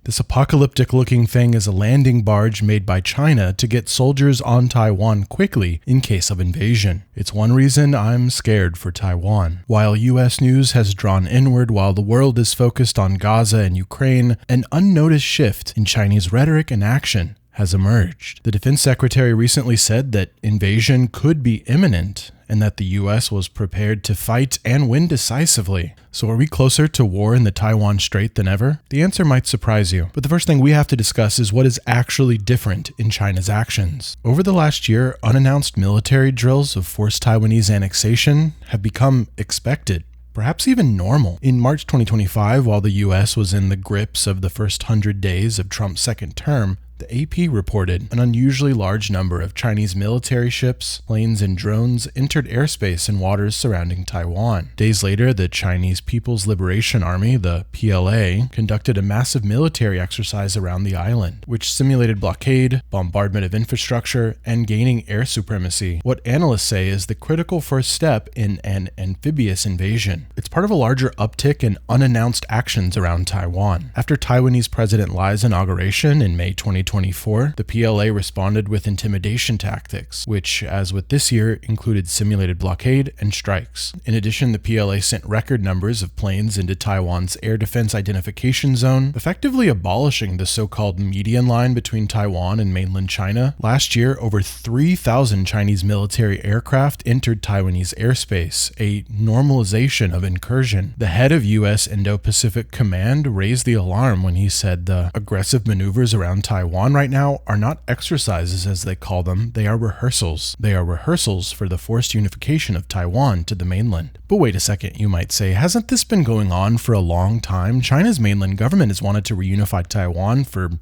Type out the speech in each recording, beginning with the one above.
This apocalyptic-looking thing is a landing barge made by China to get soldiers on Taiwan quickly in case of invasion. It's one reason I'm scared for Taiwan. While US news has drawn inward while the world is focused on Gaza and Ukraine, an unnoticed shift in Chinese rhetoric and action has emerged. The defense secretary recently said that invasion could be imminent and that the US was prepared to fight and win decisively. So are we closer to war in the Taiwan Strait than ever? The answer might surprise you, but the first thing we have to discuss is what is actually different in China's actions. Over the last year, unannounced military drills of forced Taiwanese annexation have become expected, perhaps even normal. In March 2025, while the US was in the grips of the first 100 days of Trump's second term, the AP reported an unusually large number of Chinese military ships, planes, and drones entered airspace in waters surrounding Taiwan. Days later, the Chinese People's Liberation Army, the PLA, conducted a massive military exercise around the island, which simulated blockade, bombardment of infrastructure, and gaining air supremacy, what analysts say is the critical first step in an amphibious invasion. It's part of a larger uptick in unannounced actions around Taiwan. After Taiwanese President Lai's inauguration in May 2024, the PLA responded with intimidation tactics, which, as with this year, included simulated blockade and strikes. In addition, the PLA sent record numbers of planes into Taiwan's air defense identification zone, effectively abolishing the so-called median line between Taiwan and mainland China. Last year, over 3,000 Chinese military aircraft entered Taiwanese airspace, a normalization of incursion. The head of U.S. Indo-Pacific Command raised the alarm when he said the aggressive maneuvers around Taiwan right now are not exercises as they call them, they are rehearsals. They are rehearsals for the forced unification of Taiwan to the mainland. But wait a second, you might say, hasn't this been going on for a long time? China's mainland government has wanted to reunify Taiwan for,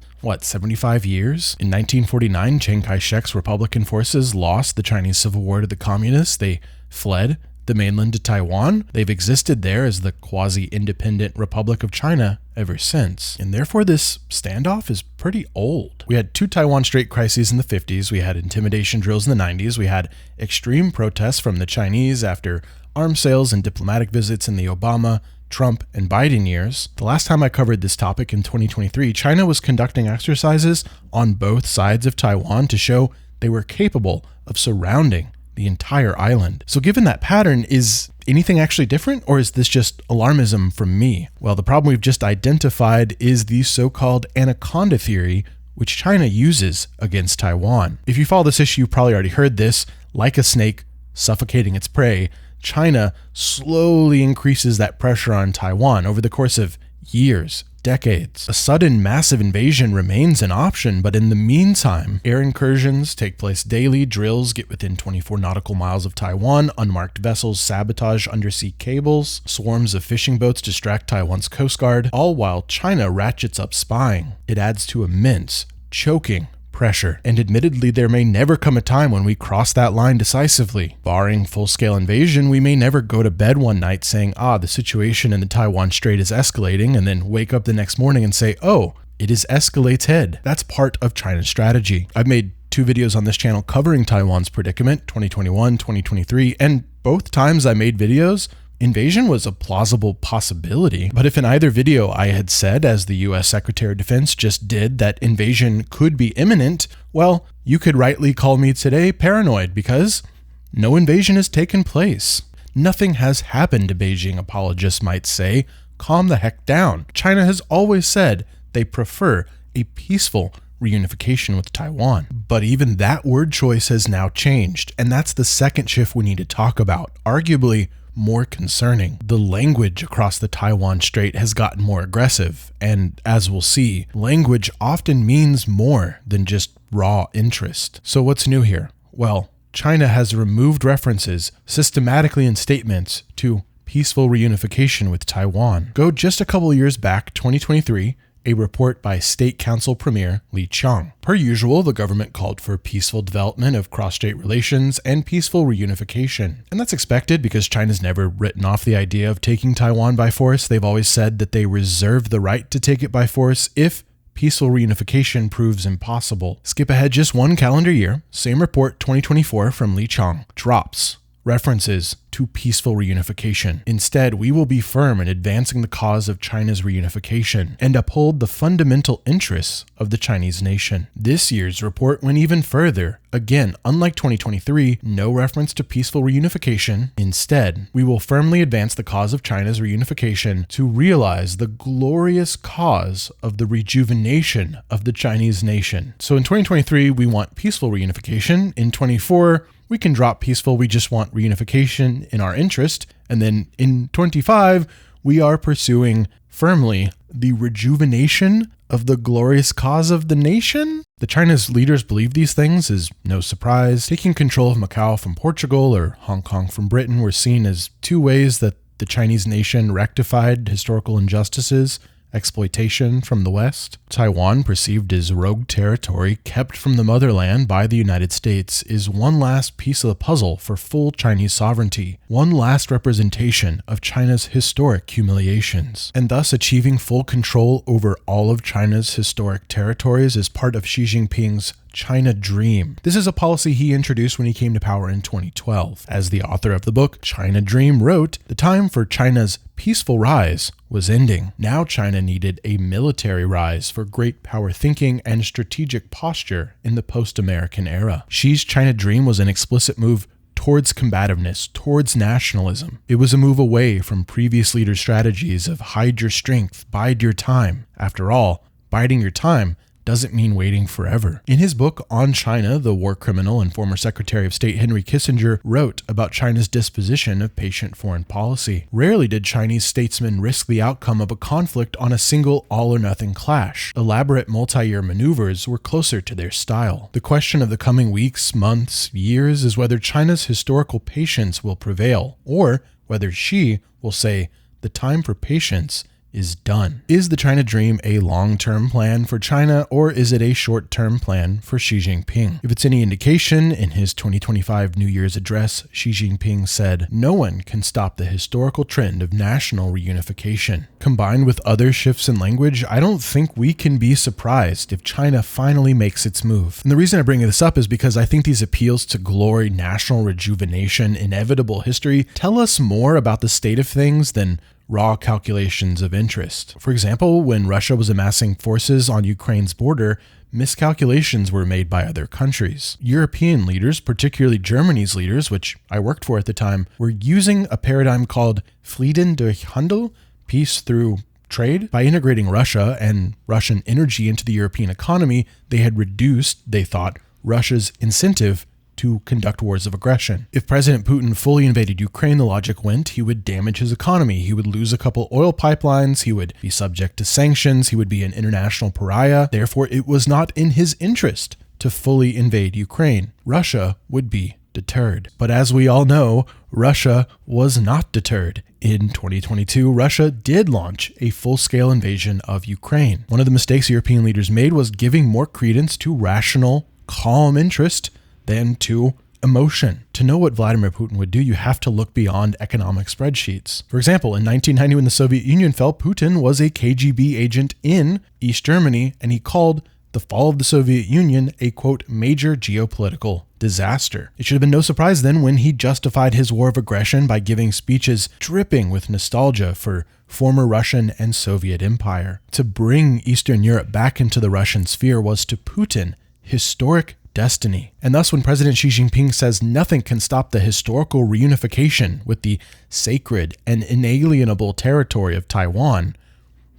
75 years? In 1949, Chiang Kai-shek's Republican forces lost the Chinese Civil War to the communists. They fled the mainland to Taiwan. They've existed there as the quasi-independent Republic of China ever since. And therefore this standoff is pretty old. We had two Taiwan Strait crises in the 50s, we had intimidation drills in the 90s, we had extreme protests from the Chinese after arms sales and diplomatic visits in the Obama, Trump, and Biden years. The last time I covered this topic in 2023, China was conducting exercises on both sides of Taiwan to show they were capable of surrounding the entire island. So given that pattern, is anything actually different, or is this just alarmism from me? Well, the problem we've just identified is the so-called anaconda theory, which China uses against Taiwan. If you follow this issue, you've probably already heard this. Like a snake suffocating its prey, China slowly increases that pressure on Taiwan over the course of years, decades. A sudden massive invasion remains an option, but in the meantime, air incursions take place daily, drills get within 24 nautical miles of Taiwan, unmarked vessels sabotage undersea cables, swarms of fishing boats distract Taiwan's coast guard, all while China ratchets up spying. It adds to immense, choking pressure. And admittedly, there may never come a time when we cross that line decisively. Barring full-scale invasion, we may never go to bed one night saying, the situation in the Taiwan Strait is escalating, and then wake up the next morning and say, it is escalate's head. That's part of China's strategy. I've made 2 videos on this channel covering Taiwan's predicament, 2021, 2023, and both times I made videos, invasion was a plausible possibility. But if in either video I had said, as the US Secretary of Defense just did, that invasion could be imminent, well, you could rightly call me today paranoid because no invasion has taken place. Nothing has happened, Beijing apologists might say. Calm the heck down. China has always said they prefer a peaceful reunification with Taiwan. But even that word choice has now changed, and that's the second shift we need to talk about. Arguably, more concerning. The language across the Taiwan Strait has gotten more aggressive, and as we'll see, language often means more than just raw interest. So what's new here? Well, China has removed references systematically in statements to peaceful reunification with Taiwan. Go just a couple years back, 2023, a report by State Council Premier Li Qiang. Per usual, the government called for peaceful development of cross-strait relations and peaceful reunification. And that's expected because China's never written off the idea of taking Taiwan by force. They've always said that they reserve the right to take it by force if peaceful reunification proves impossible. Skip ahead just one calendar year, same report 2024 from Li Qiang drops references to peaceful reunification. Instead, we will be firm in advancing the cause of China's reunification and uphold the fundamental interests of the Chinese nation. This year's report went even further. Again, unlike 2023, no reference to peaceful reunification. Instead, we will firmly advance the cause of China's reunification to realize the glorious cause of the rejuvenation of the Chinese nation. So in 2023, we want peaceful reunification. In 24, we can drop peaceful, we just want reunification in our interest. And then in 25, we are pursuing firmly the rejuvenation of the glorious cause of the nation. The China's leaders believe these things is no surprise. Taking control of Macau from Portugal or Hong Kong from Britain were seen as two ways that the Chinese nation rectified historical injustices. Exploitation from the West. Taiwan, perceived as rogue territory kept from the motherland by the United States, is one last piece of the puzzle for full Chinese sovereignty, one last representation of China's historic humiliations, and thus achieving full control over all of China's historic territories is part of Xi Jinping's China Dream. This is a policy he introduced when he came to power in 2012. As the author of the book China Dream wrote, the time for China's peaceful rise was ending. Now China needed a military rise for great power thinking and strategic posture in the post-American era. Xi's China Dream was an explicit move towards combativeness, towards nationalism. It was a move away from previous leaders' strategies of hide your strength, bide your time. After all, biding your time doesn't mean waiting forever. In his book On China, the war criminal and former Secretary of State Henry Kissinger wrote about China's disposition of patient foreign policy. Rarely did Chinese statesmen risk the outcome of a conflict on a single all-or-nothing clash. Elaborate multi-year maneuvers were closer to their style. The question of the coming weeks, months, years is whether China's historical patience will prevail, or whether Xi will say, the time for patience is done. Is the China Dream a long-term plan for China, or is it a short-term plan for Xi Jinping? If it's any indication, in his 2025 New Year's address, Xi Jinping said, "No one can stop the historical trend of national reunification." Combined with other shifts in language, I don't think we can be surprised if China finally makes its move. And the reason I bring this up is because I think these appeals to glory, national rejuvenation, inevitable history tell us more about the state of things than raw calculations of interest. For example, when Russia was amassing forces on Ukraine's border, miscalculations were made by other countries. European leaders, particularly Germany's leaders, which I worked for at the time, were using a paradigm called Frieden durch Handel, peace through trade. By integrating Russia and Russian energy into the European economy, they had reduced, they thought, Russia's incentive to conduct wars of aggression. If President Putin fully invaded Ukraine, the logic went, he would damage his economy. He would lose a couple oil pipelines. He would be subject to sanctions. He would be an international pariah. Therefore, it was not in his interest to fully invade Ukraine. Russia would be deterred. But as we all know, Russia was not deterred. In 2022, Russia did launch a full-scale invasion of Ukraine. One of the mistakes European leaders made was giving more credence to rational, calm interest than to emotion. To know what Vladimir Putin would do, you have to look beyond economic spreadsheets. For example, in 1990, when the Soviet Union fell, Putin was a KGB agent in East Germany, and he called the fall of the Soviet Union a, quote, major geopolitical disaster. It should have been no surprise then when he justified his war of aggression by giving speeches dripping with nostalgia for former Russian and Soviet empire. To bring Eastern Europe back into the Russian sphere was to Putin historic destiny. And thus, when President Xi Jinping says nothing can stop the historical reunification with the sacred and inalienable territory of Taiwan,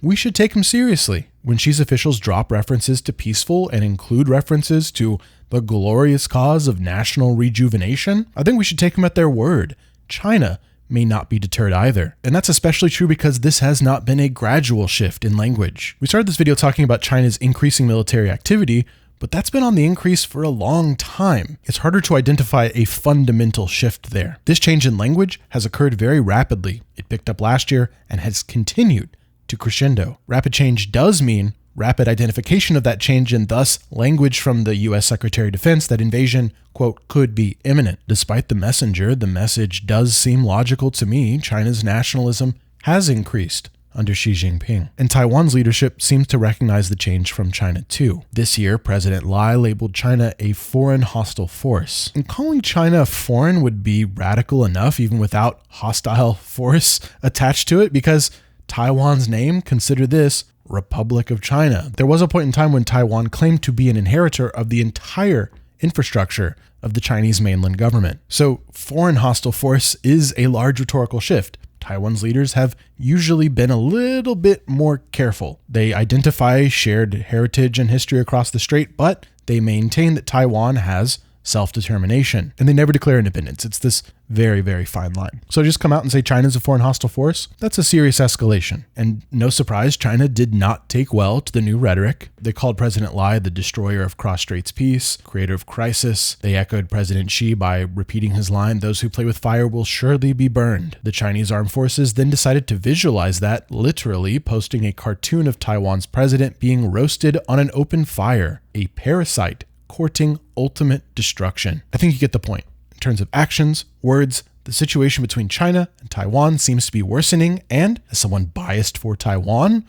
we should take him seriously. When Xi's officials drop references to peaceful and include references to the glorious cause of national rejuvenation, I think we should take them at their word. China may not be deterred either. And that's especially true because this has not been a gradual shift in language. We started this video talking about China's increasing military activity, but that's been on the increase for a long time. It's harder to identify a fundamental shift there. This change in language has occurred very rapidly. It picked up last year and has continued to crescendo. Rapid change does mean rapid identification of that change, and thus language from the US Secretary of Defense that invasion, quote, could be imminent. Despite the messenger, the message does seem logical to me. China's nationalism has increased under Xi Jinping. And Taiwan's leadership seems to recognize the change from China too. This year, President Lai labeled China a foreign hostile force. And calling China foreign would be radical enough even without hostile force attached to it, because Taiwan's name, consider this, Republic of China. There was a point in time when Taiwan claimed to be an inheritor of the entire infrastructure of the Chinese mainland government. So foreign hostile force is a large rhetorical shift. Taiwan's leaders have usually been a little bit more careful. They identify shared heritage and history across the Strait, but they maintain that Taiwan has self-determination, and they never declare independence. It's this very, very fine line. So just come out and say China's a foreign hostile force? That's a serious escalation. And no surprise, China did not take well to the new rhetoric. They called President Lai the destroyer of cross-straits peace, creator of crisis. They echoed President Xi by repeating his line, "Those who play with fire will surely be burned." The Chinese armed forces then decided to visualize that, literally posting a cartoon of Taiwan's president being roasted on an open fire, a parasite courting ultimate destruction. I think you get the point. In terms of actions, words, the situation between China and Taiwan seems to be worsening, and as someone biased for Taiwan,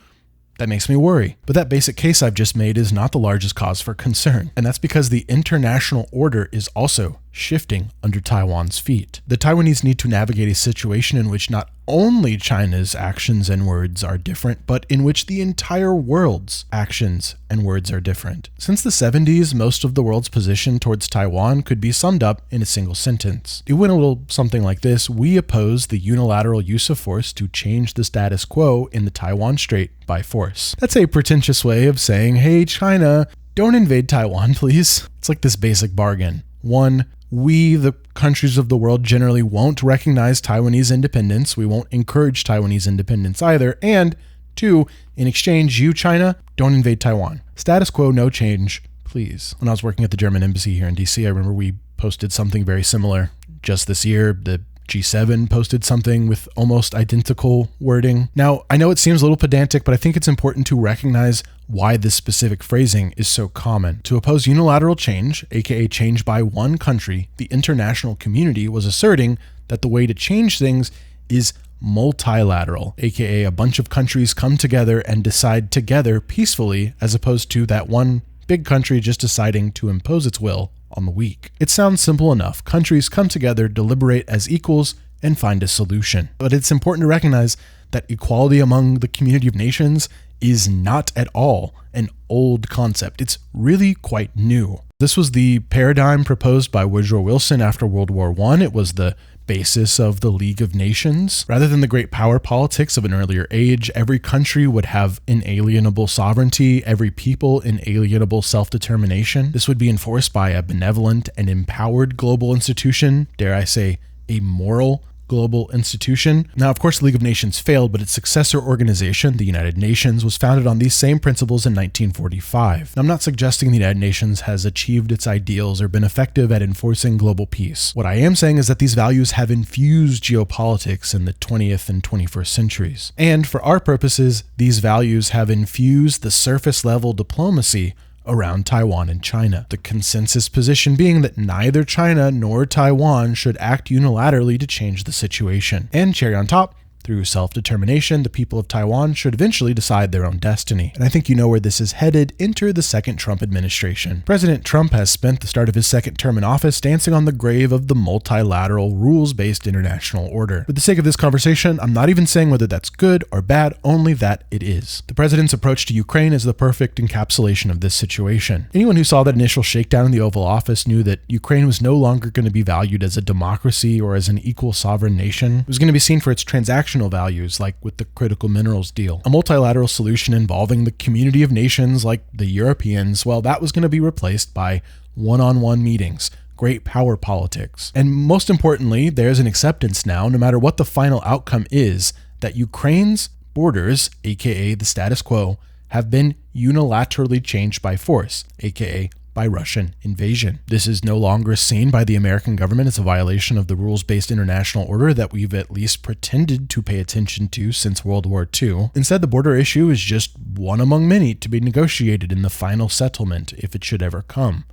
that makes me worry. But that basic case I've just made is not the largest cause for concern, and that's because the international order is also shifting under Taiwan's feet. The Taiwanese need to navigate a situation in which not only China's actions and words are different, but in which the entire world's actions and words are different. Since the 70s, most of the world's position towards Taiwan could be summed up in a single sentence. It went a little something like this: we oppose the unilateral use of force to change the status quo in the Taiwan Strait by force. That's a pretentious way of saying, hey, China, don't invade Taiwan, please. It's like this basic bargain. One, we, the countries of the world, generally won't recognize Taiwanese independence. We won't encourage Taiwanese independence either. And two, in exchange, you, China, don't invade Taiwan. Status quo, no change, please. When I was working at the German embassy here in DC, I remember we posted something very similar just this year. The G7 posted something with almost identical wording. Now, I know it seems a little pedantic, but I think it's important to recognize why this specific phrasing is so common. To oppose unilateral change, aka change by one country, the international community was asserting that the way to change things is multilateral, aka a bunch of countries come together and decide together peacefully, as opposed to that one big country just deciding to impose its will on the weak. It sounds simple enough. Countries come together, deliberate as equals, and find a solution. But it's important to recognize that equality among the community of nations is not at all an old concept. It's really quite new. This was the paradigm proposed by Woodrow Wilson after World War I. It was the basis of the League of Nations. Rather than the great power politics of an earlier age, every country would have inalienable sovereignty, every people inalienable self-determination. This would be enforced by a benevolent and empowered global institution, dare I say, a moral global institution. Now, of course, the League of Nations failed, but its successor organization, the United Nations, was founded on these same principles in 1945. Now, I'm not suggesting the United Nations has achieved its ideals or been effective at enforcing global peace. What I am saying is that these values have infused geopolitics in the 20th and 21st centuries. And for our purposes, these values have infused the surface level diplomacy around Taiwan and China. The consensus position being that neither China nor Taiwan should act unilaterally to change the situation. And cherry on top, through self-determination, the people of Taiwan should eventually decide their own destiny. And I think you know where this is headed. Enter the second Trump administration. President Trump has spent the start of his second term in office dancing on the grave of the multilateral, rules-based international order. For the sake of this conversation, I'm not even saying whether that's good or bad, only that it is. The president's approach to Ukraine is the perfect encapsulation of this situation. Anyone who saw that initial shakedown in the Oval Office knew that Ukraine was no longer going to be valued as a democracy or as an equal sovereign nation. It was going to be seen for its transactional values, like with the critical minerals deal. A multilateral solution involving the community of nations like the Europeans, well, that was going to be replaced by one-on-one meetings, great power politics. And most importantly, there's an acceptance now, no matter what the final outcome is, that Ukraine's borders, aka the status quo, have been unilaterally changed by force, aka by Russian invasion. This is no longer seen by the American government as a violation of the rules-based international order that we've at least pretended to pay attention to since World War II. Instead, the border issue is just one among many to be negotiated in the final settlement, if it should ever come,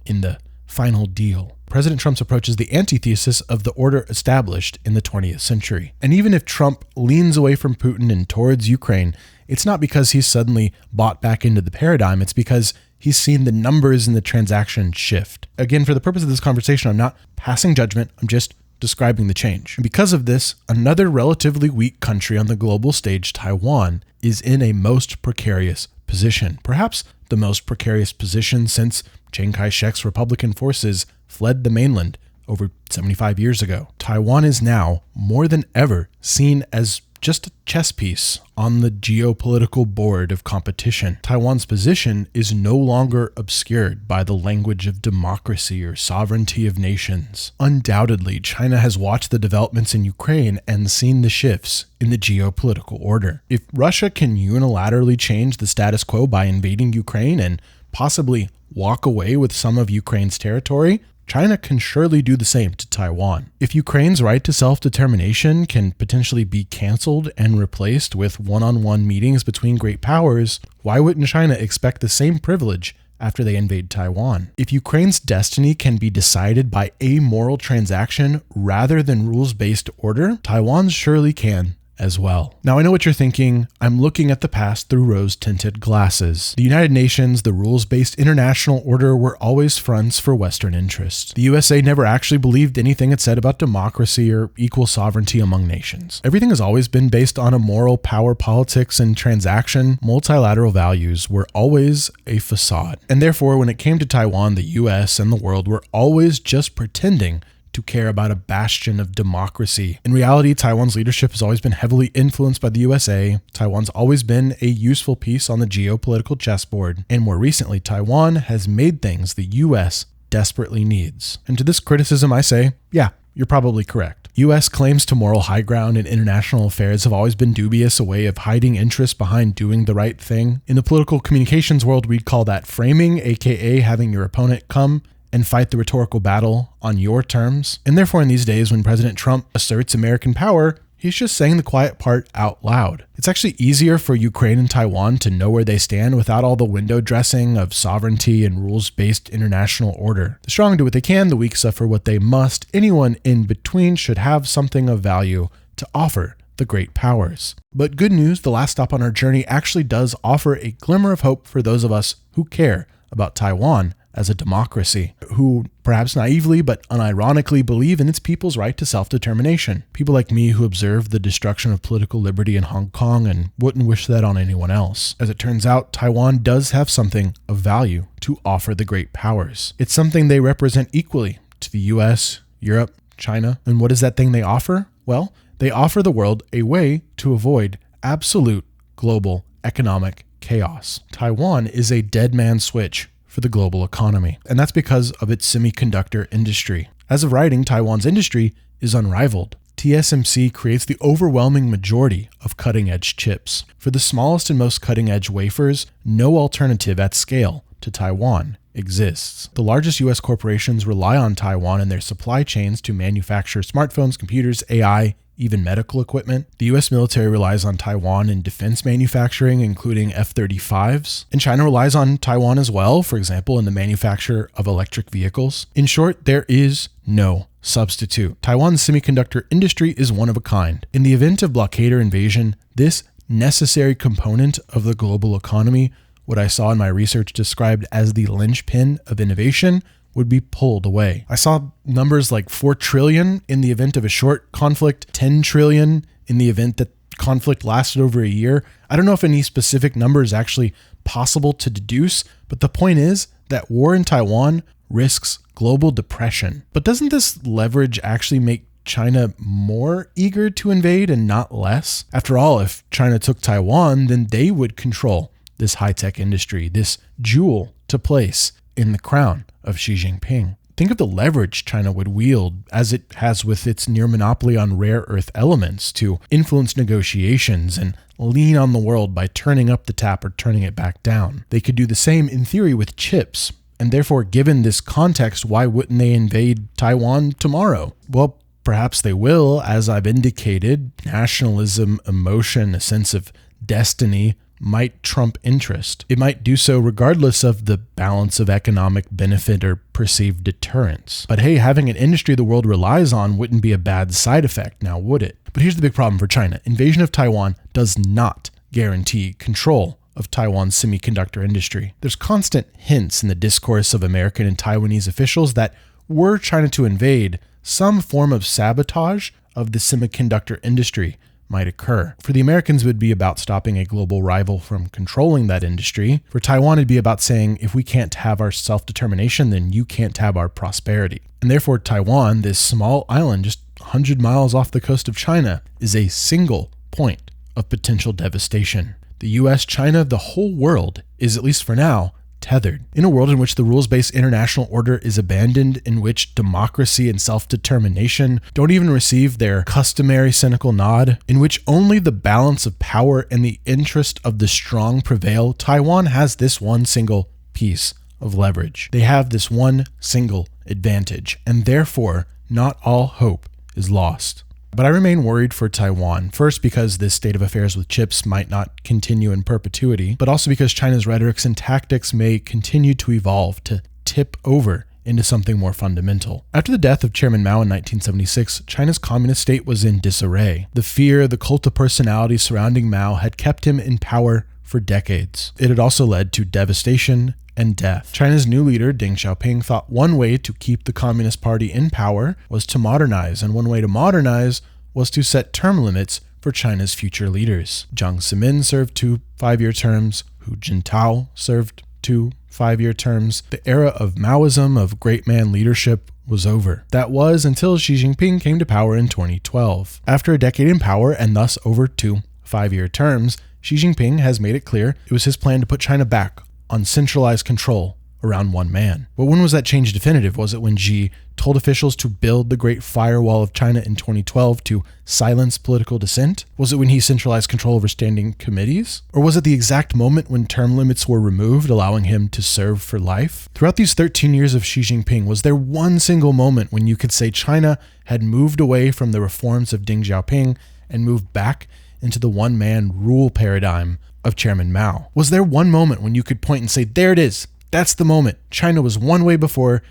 in the final deal. President Trump's approach is the antithesis of the order established in the 20th century. And even if Trump leans away from Putin and towards Ukraine, it's not because he's suddenly bought back into the paradigm. It's because he's seen the numbers in the transaction shift. Again, for the purpose of this conversation, I'm not passing judgment. I'm just describing the change. And because of this, another relatively weak country on the global stage, Taiwan, is in a most precarious position. Perhaps the most precarious position since Chiang Kai-shek's Republican forces fled the mainland over 75 years ago. Taiwan is now, more than ever, seen as just a chess piece on the geopolitical board of competition. Taiwan's position is no longer obscured by the language of democracy or sovereignty of nations. Undoubtedly, China has watched the developments in Ukraine and seen the shifts in the geopolitical order. If Russia can unilaterally change the status quo by invading Ukraine and possibly walk away with some of Ukraine's territory, China can surely do the same to Taiwan. If Ukraine's right to self-determination can potentially be canceled and replaced with one-on-one meetings between great powers, why wouldn't China expect the same privilege after they invade Taiwan? If Ukraine's destiny can be decided by a moral transaction rather than rules-based order, Taiwan surely can as well. Now, I know what you're thinking. I'm looking at the past through rose-tinted glasses. The United Nations, the rules-based international order, were always fronts for Western interests. The USA never actually believed anything it said about democracy or equal sovereignty among nations. Everything has always been based on a moral power politics and transaction. Multilateral values were always a facade. And therefore, when it came to Taiwan, the US and the world were always just pretending to care about a bastion of democracy. In reality, Taiwan's leadership has always been heavily influenced by the USA. Taiwan's always been a useful piece on the geopolitical chessboard. And more recently, Taiwan has made things the US desperately needs. And to this criticism, I say, yeah, you're probably correct. US claims to moral high ground in international affairs have always been dubious, a way of hiding interests behind doing the right thing. In the political communications world, we'd call that framing, aka having your opponent come and fight the rhetorical battle on your terms. And therefore, in these days, when President Trump asserts American power, he's just saying the quiet part out loud. It's actually easier for Ukraine and Taiwan to know where they stand without all the window dressing of sovereignty and rules-based international order. The strong do what they can, the weak suffer what they must. Anyone in between should have something of value to offer the great powers. But good news, the last stop on our journey actually does offer a glimmer of hope for those of us who care about Taiwan as a democracy, who perhaps naively but unironically believe in its people's right to self-determination. People like me who observe the destruction of political liberty in Hong Kong and wouldn't wish that on anyone else. As it turns out, Taiwan does have something of value to offer the great powers. It's something they represent equally to the US, Europe, China. And what is that thing they offer? Well, they offer the world a way to avoid absolute global economic chaos. Taiwan is a dead man switch for the global economy, and that's because of its semiconductor industry. As of writing, Taiwan's industry is unrivaled. TSMC creates the overwhelming majority of cutting-edge chips. For the smallest and most cutting-edge wafers, no alternative at scale to Taiwan exists. The largest US corporations rely on Taiwan and their supply chains to manufacture smartphones, computers, AI, even medical equipment. The US military relies on Taiwan in defense manufacturing, including F-35s. And China relies on Taiwan as well, for example, in the manufacture of electric vehicles. In short, there is no substitute. Taiwan's semiconductor industry is one of a kind. In the event of blockade or invasion, this necessary component of the global economy, what I saw in my research described as the linchpin of innovation, would be pulled away. I saw numbers like 4 trillion in the event of a short conflict, 10 trillion in the event that conflict lasted over a year. I don't know if any specific number is actually possible to deduce, but the point is that war in Taiwan risks global depression. But doesn't this leverage actually make China more eager to invade and not less? After all, if China took Taiwan, then they would control this high-tech industry, this jewel to place in the crown of Xi Jinping. Think of the leverage China would wield, as it has with its near monopoly on rare earth elements, to influence negotiations and lean on the world by turning up the tap or turning it back down. They could do the same in theory with chips, and therefore, given this context, why wouldn't they invade Taiwan tomorrow? Well, perhaps they will, as I've indicated. Nationalism, emotion, a sense of destiny might trump interest. It might do so regardless of the balance of economic benefit or perceived deterrence. But hey, having an industry the world relies on wouldn't be a bad side effect, now would it? But here's the big problem for China. Invasion of Taiwan does not guarantee control of Taiwan's semiconductor industry. There's constant hints in the discourse of American and Taiwanese officials that were China to invade, some form of sabotage of the semiconductor industry might occur. For the Americans, it would be about stopping a global rival from controlling that industry. For Taiwan, it'd be about saying, if we can't have our self-determination, then you can't have our prosperity. And therefore, Taiwan, this small island just 100 miles off the coast of China, is a single point of potential devastation. The US, China, the whole world is, at least for now, tethered. In a world in which the rules-based international order is abandoned, in which democracy and self-determination don't even receive their customary cynical nod, in which only the balance of power and the interest of the strong prevail, Taiwan has this one single piece of leverage. They have this one single advantage, and therefore, not all hope is lost. But I remain worried for Taiwan, first because this state of affairs with chips might not continue in perpetuity, but also because China's rhetorics and tactics may continue to evolve to tip over into something more fundamental. After the death of Chairman Mao in 1976, China's communist state was in disarray. The fear, the cult of personality surrounding Mao had kept him in power for decades. It had also led to devastation and death. China's new leader, Deng Xiaoping, thought one way to keep the Communist Party in power was to modernize, and one way to modernize was to set term limits for China's future leaders. Jiang Zemin served 2 5-year terms, Hu Jintao served 2 5-year terms. The era of Maoism, of great man leadership, was over. That was until Xi Jinping came to power in 2012. After a decade in power, and thus over 2 5-year terms, Xi Jinping has made it clear it was his plan to put China back on centralized control around one man. But when was that change definitive? Was it when Xi told officials to build the Great Firewall of China in 2012 to silence political dissent? Was it when he centralized control over standing committees? Or was it the exact moment when term limits were removed, allowing him to serve for life? Throughout these 13 years of Xi Jinping, was there one single moment when you could say China had moved away from the reforms of Deng Xiaoping and moved back into the one-man rule paradigm of Chairman Mao? Was there one moment when you could point and say, there it is, that's the moment. China was one way before,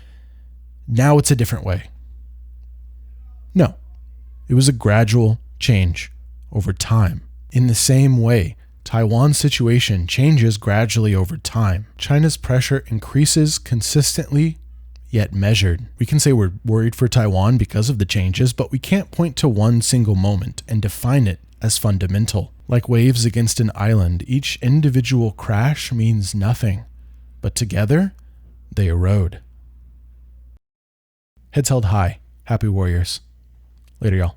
now it's a different way? No. It was a gradual change over time. In the same way, Taiwan's situation changes gradually over time. China's pressure increases consistently, yet measured. We can say we're worried for Taiwan because of the changes, but we can't point to one single moment and define it as fundamental. Like waves against an island, each individual crash means nothing, but together, they erode. Heads held high. Happy Warriors. Later, y'all.